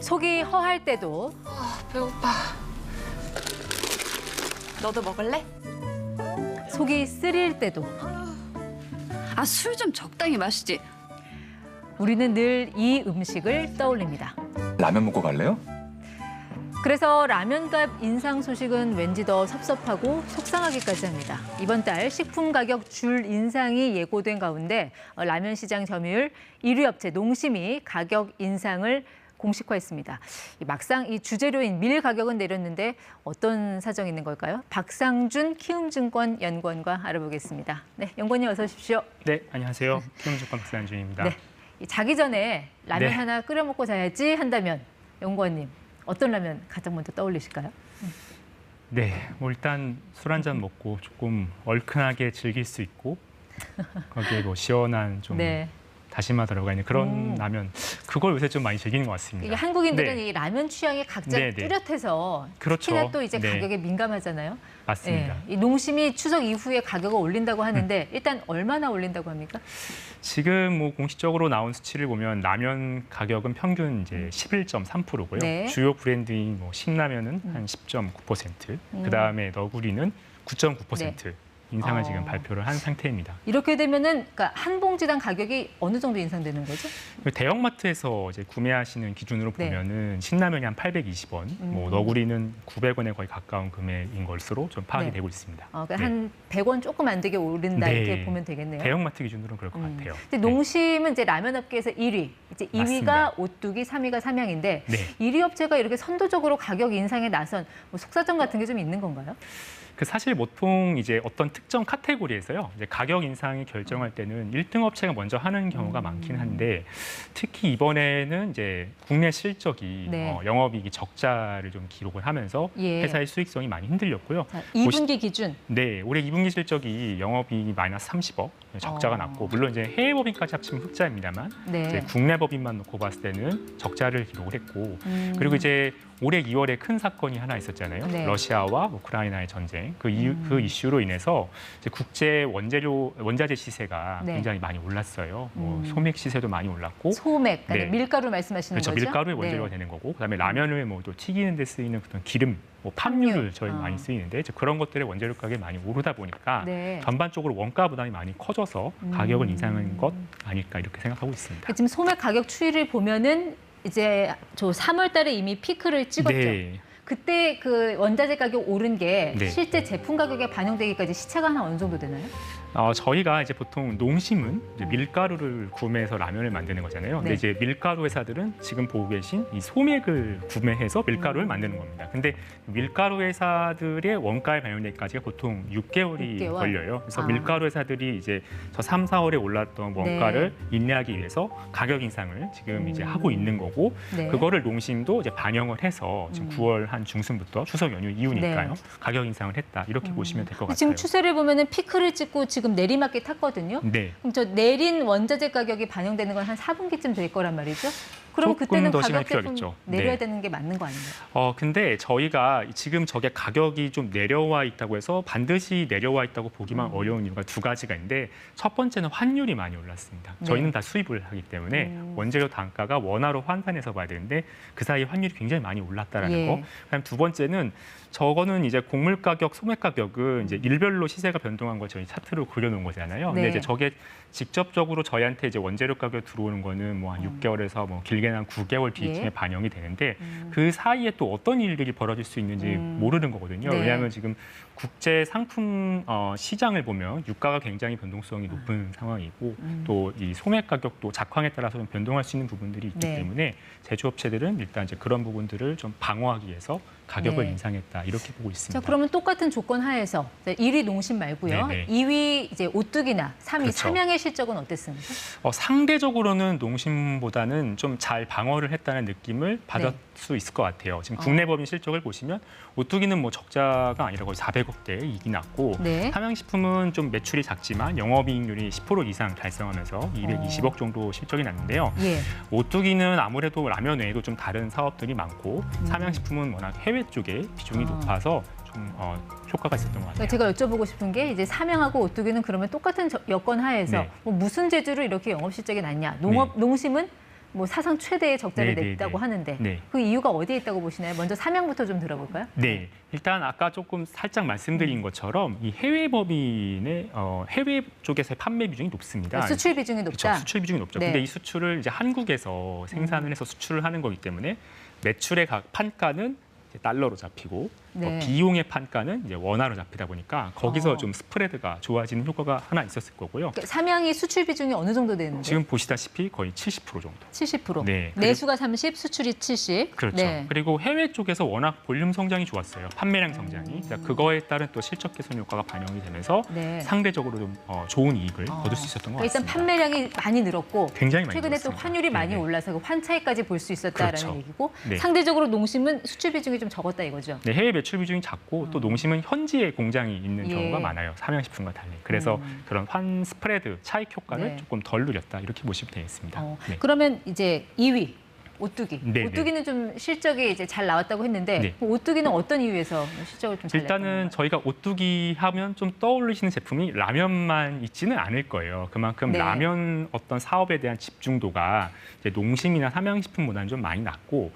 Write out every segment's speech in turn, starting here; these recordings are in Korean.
속이 허할 때도 배고파. 너도 먹을래? 속이 쓰릴 때도 아, 술 좀 적당히 마시지. 우리는 늘 이 음식을 떠올립니다. 라면 먹고 갈래요? 그래서 라면값 인상 소식은 왠지 더 섭섭하고 속상하기까지 합니다. 이번 달 식품 가격 줄 인상이 예고된 가운데 라면 시장 점유율 1위 업체 농심이 가격 인상을 공식화했습니다. 막상 이 주재료인 밀 가격은 내렸는데 어떤 사정이 있는 걸까요? 박상준 키움증권 연구원과 알아보겠습니다. 네, 연구원님 어서 오십시오. 네, 안녕하세요. 키움증권 박상준입니다. 네, 자기 전에 라면 네. 하나 끓여 먹고 자야지 한다면 연구원님 어떤 라면 가장 먼저 떠올리실까요? 네, 뭐 일단 술 한 잔 먹고 조금 얼큰하게 즐길 수 있고 거기에 뭐 시원한 좀 네. 다시마 들어가 있는 그런 라면, 그걸 요새 좀 많이 즐기는 것 같습니다. 이게 한국인들은 네. 이 라면 취향이 각자 네, 네. 뚜렷해서 그렇죠. 특히나 또 이제 네. 가격에 민감하잖아요. 맞습니다. 네. 이 농심이 추석 이후에 가격을 올린다고 하는데 일단 얼마나 올린다고 합니까? 지금 뭐 공식적으로 나온 수치를 보면 라면 가격은 평균 이제 11.3%고요. 네. 주요 브랜드인 뭐 신라면은 한 10.9%, 그다음에 너구리는 9.9% 인상을 지금 발표를 한 상태입니다. 이렇게 되면은 그러니까 한 봉지당 가격이 어느 정도 인상되는 거죠? 대형마트에서 이제 구매하시는 기준으로 네. 보면은 신라면이 한 820원, 뭐 너구리는 900원에 거의 가까운 금액인 것으로 좀 파악이 네. 되고 있습니다. 그러니까 네. 한 100원 조금 안 되게 오른다 네. 이렇게 보면 되겠네요. 대형마트 기준으로는 그럴 것 같아요. 근데 농심은 이제 라면 업계에서 1위, 이제 2위가 맞습니다. 오뚜기, 3위가 삼양인데 네. 1위 업체가 이렇게 선도적으로 가격 인상에 나선 뭐 속사정 같은 게 좀 있는 건가요? 그 사실 보통 이제 어떤 특정 카테고리에서요, 이제 가격 인상이 결정할 때는 1등 업체가 먼저 하는 경우가 많긴 한데, 특히 이번에는 이제 국내 실적이 네. 영업이익이 적자를 좀 기록을 하면서 예. 회사의 수익성이 많이 흔들렸고요. 자, 2분기 기준. 네, 올해 2분기 실적이 영업이익이 마이너스 30억 적자가 났고, 물론 이제 해외 법인까지 합치면 흑자입니다만, 네. 이제 국내 법인만 놓고 봤을 때는 적자를 기록을 했고, 그리고 이제 올해 2월에 큰 사건이 하나 있었잖아요. 네. 러시아와 우크라이나의 전쟁. 그 이슈로 인해서 이제 국제 원자재 시세가 네. 굉장히 많이 올랐어요. 뭐 소맥 시세도 많이 올랐고. 소맥, 네. 밀가루 말씀하시는 그렇죠. 거죠? 밀가루의 원재료가 되는 거고, 그다음에 라면을 뭐 또 튀기는 데 쓰이는 그런 기름, 뭐 팜유를 저희 많이 쓰이는데 이제 그런 것들의 원재료 가격이 많이 오르다 보니까 네. 전반적으로 원가 부담이 많이 커져서 가격을 인상한 것 아닐까 이렇게 생각하고 있습니다. 지금 소맥 가격 추이를 보면은 이제 저 3월 달에 이미 피크를 찍었죠. 네. 그때 그 원자재 가격 오른 게 네. 실제 제품 가격에 반영되기까지 시차가 한 어느 정도 되나요? 저희가 이제 보통 농심은 이제 밀가루를 구매해서 라면을 만드는 거잖아요. 근데 네. 이제 밀가루 회사들은 지금 보고 계신 이 소맥을 구매해서 밀가루를 만드는 겁니다. 근데 밀가루 회사들의 원가에 반영되기까지가 보통 6개월이 6개월? 걸려요. 그래서 아. 밀가루 회사들이 이제 저 3, 4월에 올랐던 원가를 인내하기 위해서 가격 인상을 지금 이제 하고 있는 거고, 네. 그거를 농심도 이제 반영을 해서 지금 9월 한 중순부터 추석 연휴 이후니까요. 네. 가격 인상을 했다 이렇게 보시면 될 것 같아요. 지금 추세를 보면은 피크를 찍고 지금 내리막길 탔거든요. 네. 그럼 저 내린 원자재 가격이 반영되는 건 한 4분기쯤 될 거란 말이죠. 그럼 조금 그때는 더 시간이 가격 제품 필요하겠죠. 내려야 네. 되는 게 맞는 거 아닌가요? 근데 저희가 지금 저게 가격이 좀 내려와 있다고 해서 반드시 내려와 있다고 보기만 어려운 이유가 두 가지가 있는데, 첫 번째는 환율이 많이 올랐습니다. 네. 저희는 다 수입을 하기 때문에 원재료 단가가 원화로 환산해서 봐야 되는데 그 사이 환율이 굉장히 많이 올랐다라는 예. 거. 그다음 두 번째는 저거는 이제 곡물 가격, 소맥 가격은 이제 일별로 시세가 변동한 걸 저희 차트로 그려놓은 거잖아요. 근데 네. 이제 저게 직접적으로 저희한테 이제 원재료 가격 들어오는 거는 뭐 한 6개월에서 뭐 길게는 한 9개월 뒤쯤에 예. 반영이 되는데 그 사이에 또 어떤 일들이 벌어질 수 있는지 모르는 거거든요. 네. 왜냐하면 지금 국제 상품 시장을 보면 유가가 굉장히 변동성이 높은 상황이고 또 이 소맥 가격도 작황에 따라서 좀 변동할 수 있는 부분들이 있기 네. 때문에 제조업체들은 일단 이제 그런 부분들을 좀 방어하기 위해서 가격을 네. 인상했다 이렇게 보고 있습니다. 자, 그러면 똑같은 조건 하에서 1위 농심 말고요. 네네. 2위 이제 오뚜기나 3위 그렇죠. 삼양의 실적은 어땠습니까? 상대적으로는 농심보다는 좀 잘 방어를 했다는 느낌을 받을 네. 수 있을 것 같아요. 지금 국내 법인 실적을 보시면 오뚜기는 뭐 적자가 아니라 거의 400억대 이익이 났고, 네. 삼양식품은 좀 매출이 작지만 영업이익률이 10% 이상 달성하면서 220억 정도 실적이 났는데요. 예. 오뚜기는 아무래도 라면 외에도 좀 다른 사업들이 많고, 삼양식품은 워낙 해외 쪽에 비중이 높아서 좀 효과가 있었던 것 같아요. 제가 여쭤보고 싶은 게 이제 삼양하고 오뚜기는 그러면 똑같은 여건 하에서 네. 뭐 무슨 재주로 이렇게 영업 실적이 났냐? 네. 농심은 뭐 사상 최대의 적자를 네, 네, 냈다고 네. 하는데 네. 그 이유가 어디에 있다고 보시나요? 먼저 삼양부터 좀 들어볼까요? 네, 일단 아까 조금 살짝 말씀드린 것처럼 이 해외 법인의 해외 쪽에서의 판매 비중이 높습니다. 수출 비중이 높다. 그렇죠, 수출 비중이 높죠. 네. 근데 이 수출을 이제 한국에서 생산을 해서 수출을 하는 거기 때문에 매출의 판가는 이제 달러로 잡히고 네. 비용의 판가는 이제 원화로 잡히다 보니까 거기서 어. 좀 스프레드가 좋아지는 효과가 하나 있었을 거고요. 그러니까 삼양이 수출 비중이 어느 정도 되는데? 지금 보시다시피 거의 70% 정도. 70%. 네. 내수가 30, 수출이 70. 그렇죠. 네. 그리고 해외 쪽에서 워낙 볼륨 성장이 좋았어요. 판매량 성장이. 그거에 따른 또 실적 개선 효과가 반영이 되면서 네. 상대적으로 좀 좋은 이익을 얻을 수 있었던 것 그러니까 같습니다. 일단 판매량이 많이 늘었고 굉장히 많이 최근에 또 늘었습니다. 환율이 많이 네네. 올라서 그 환차익까지 볼 수 있었다라는 그렇죠. 얘기고 네. 상대적으로 농심은 수출 비중이 좀 적었다 이거죠. 네, 해외 매출 비중이 작고 또 농심은 현지에 공장이 있는 예. 경우가 많아요. 삼양식품과 달리. 그래서 그런 환 스프레드 차익 효과를 네. 조금 덜 누렸다 이렇게 보시면 되겠습니다. 네. 그러면 이제 2위 오뚜기. 네, 오뚜기는 좀 실적이 이제 잘 나왔다고 했는데 네. 오뚜기는 어떤 이유에서 실적을 좀 잘 일단은 저희가 오뚜기 하면 좀 떠올리시는 제품이 라면만 있지는 않을 거예요. 그만큼 네. 라면 어떤 사업에 대한 집중도가 이제 농심이나 삼양식품보다는 좀 많이 낮고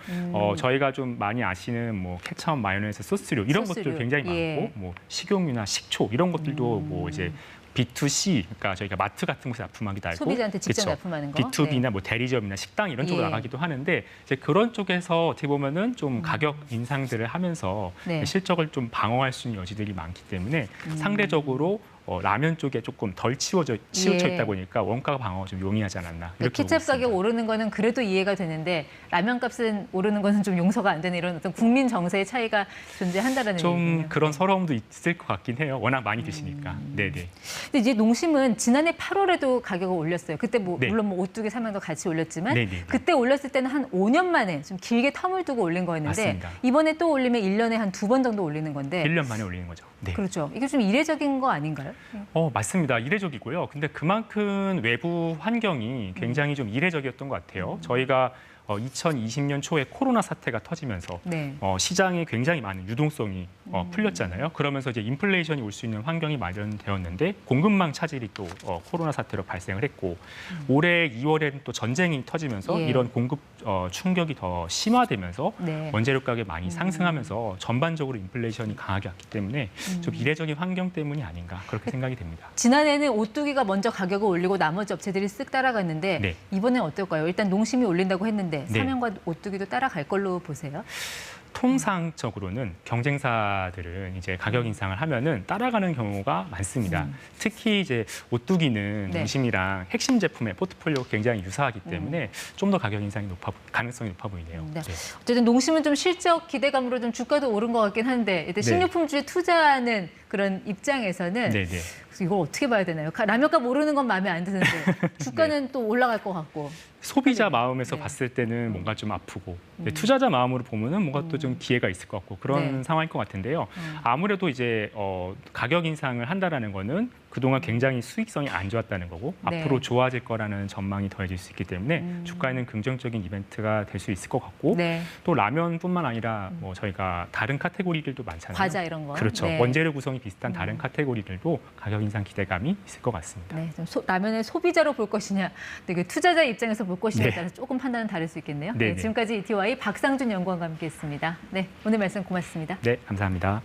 저희가 좀 많이 아시는 뭐 케첩, 마요네즈, 소스류 이런 소스류. 것들 굉장히 예. 많고 뭐 식용유나 식초 이런 것들도 뭐 이제 B2C, 그러니까 저희가 마트 같은 곳에 납품하기도 하고 소비자한테 직접 그쵸. 납품하는 거. B2B나 뭐 대리점이나 식당 이런 쪽으로 예. 나가기도 하는데 이제 그런 쪽에서 어떻게 보면은 좀 가격 인상들을 하면서 네. 실적을 좀 방어할 수 있는 여지들이 많기 때문에 상대적으로 라면 쪽에 조금 덜 치우쳐 예. 있다 보니까 원가 방어가 좀 용이하지 않았나 이렇게 보고 케첩 있습니다. 가격 오르는 거는 그래도 이해가 되는데 라면 값은 오르는 거는 좀 용서가 안 되는 이런 어떤 국민 정서의 차이가 존재한다라는 좀 얘기군요. 그런 서러움도 있을 것 같긴 해요. 워낙 많이 드시니까. 네네. 근데 이제 농심은 지난해 8월에도 가격을 올렸어요. 그때 뭐 네. 물론 뭐 오뚜기 삼양도 같이 올렸지만 네네네. 그때 올렸을 때는 한 5년 만에 좀 길게 텀을 두고 올린 거였는데 맞습니다. 이번에 또 올리면 1년에 한 2번 정도 올리는 건데 1년 만에 올리는 거죠. 네. 그렇죠. 이게 좀 이례적인 거 아닌가요? 맞습니다. 이례적이고요. 근데 그만큼 외부 환경이 굉장히 좀 이례적이었던 것 같아요. 저희가 2020년 초에 코로나 사태가 터지면서 네. 시장에 굉장히 많은 유동성이 풀렸잖아요. 그러면서 이제 인플레이션이 올 수 있는 환경이 마련되었는데 공급망 차질이 또 코로나 사태로 발생을 했고 올해 2월에는 또 전쟁이 터지면서 예. 이런 공급 충격이 더 심화되면서 네. 원재료 가격이 많이 상승하면서 전반적으로 인플레이션이 강하게 왔기 때문에 좀 이례적인 환경 때문이 아닌가 그렇게 생각이 됩니다. 지난해는 오뚜기가 먼저 가격을 올리고 나머지 업체들이 쓱 따라갔는데 네. 이번엔 어떨까요? 일단 농심이 올린다고 했는데 네. 삼양과 오뚜기도 따라갈 걸로 보세요. 통상적으로는 경쟁사들은 이제 가격 인상을 하면은 따라가는 경우가 많습니다. 특히 이제 오뚜기는 네. 농심이랑 핵심 제품의 포트폴리오가 굉장히 유사하기 때문에 좀 더 가격 인상이 가능성이 높아 보이네요. 네. 네. 어쨌든 농심은 좀 실적 기대감으로 좀 주가도 오른 것 같긴 한데 일단 네. 식료품주에 투자하는 그런 입장에서는 네네. 그래서 이걸 어떻게 봐야 되나요? 라면값 오르는 건 마음에 안 드는데 주가는 또 올라갈 것 같고. 소비자 마음에서 네. 봤을 때는 뭔가 좀 아프고 투자자 마음으로 보면은 뭔가 또 좀 기회가 있을 것 같고 그런 네. 상황일 것 같은데요. 아무래도 이제 가격 인상을 한다라는 거는 그동안 굉장히 수익성이 안 좋았다는 거고 네. 앞으로 좋아질 거라는 전망이 더해질 수 있기 때문에 주가에는 긍정적인 이벤트가 될 수 있을 것 같고 네. 또 라면뿐만 아니라 뭐 저희가 다른 카테고리들도 많잖아요. 과자 이런 거. 그렇죠. 네. 원재료 구성이 비슷한 다른 카테고리들도 가격 인상 기대감이 있을 것 같습니다. 네, 좀 라면을 소비자로 볼 것이냐, 그 투자자 입장에서 볼 것이냐에 네. 따라서 조금 판단은 다를 수 있겠네요. 네네. 네, 지금까지 ETY 박상준 연구원과 함께했습니다. 네, 오늘 말씀 고맙습니다. 네, 감사합니다.